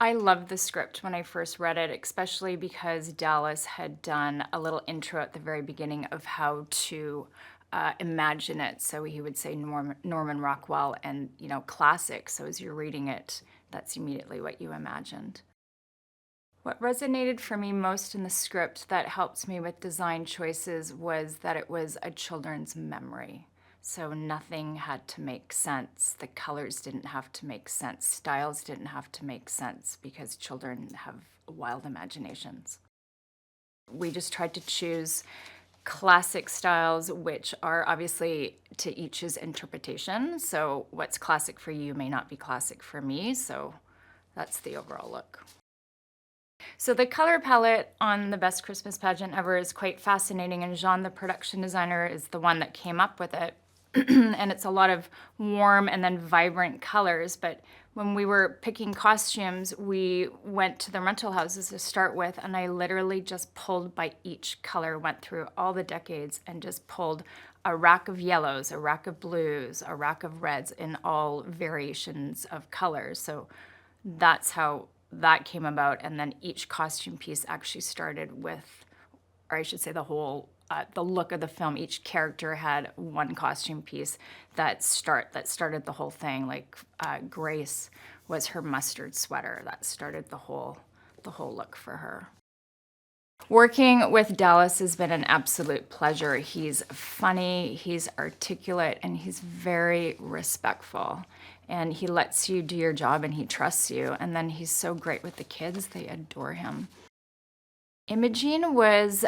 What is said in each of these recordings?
I loved the script when I first read it, especially because Dallas had done a little intro at the very beginning of how to imagine it. So he would say Norman Rockwell and, classic. So as you're reading it, that's immediately what you imagined. What resonated for me most in the script that helped me with design choices was that it was a children's memory. So nothing had to make sense. The colors didn't have to make sense. Styles didn't have to make sense because children have wild imaginations. We just tried to choose classic styles, which are obviously to each's interpretation. So what's classic for you may not be classic for me. So that's the overall look. So the color palette on the Best Christmas Pageant Ever is quite fascinating, and Jean, the production designer, is the one that came up with it. And it's a lot of warm and then vibrant colors. But when we were picking costumes, we went to the rental houses to start with, and I literally just pulled by each color, went through all the decades and just pulled a rack of yellows, a rack of blues, a rack of reds in all variations of colors. So that's how that came about. And then each costume piece actually started with, or I should say the look of the film. Each character had one costume piece that started the whole thing. Like Grace was her mustard sweater. That started the whole look for her. Working with Dallas has been an absolute pleasure. He's funny, he's articulate, and he's very respectful. And he lets you do your job and he trusts you. And then he's so great with the kids, they adore him. Imogene was,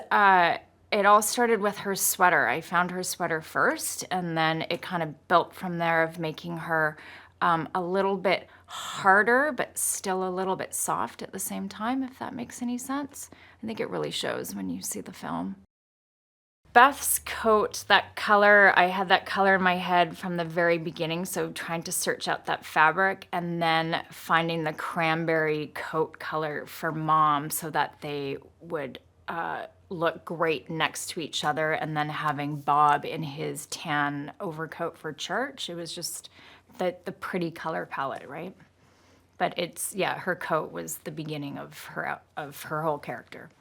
it all started with her sweater. I found her sweater first, and then it kind of built from there of making her a little bit harder, but still a little bit soft at the same time, if that makes any sense. I think it really shows when you see the film. Beth's coat, that color, I had that color in my head from the very beginning, so trying to search out that fabric and then finding the cranberry coat color for Mom so that they would look great next to each other, and then having Bob in his tan overcoat for church. It was just the pretty color palette, right? But it's, yeah, her coat was the beginning of her whole character.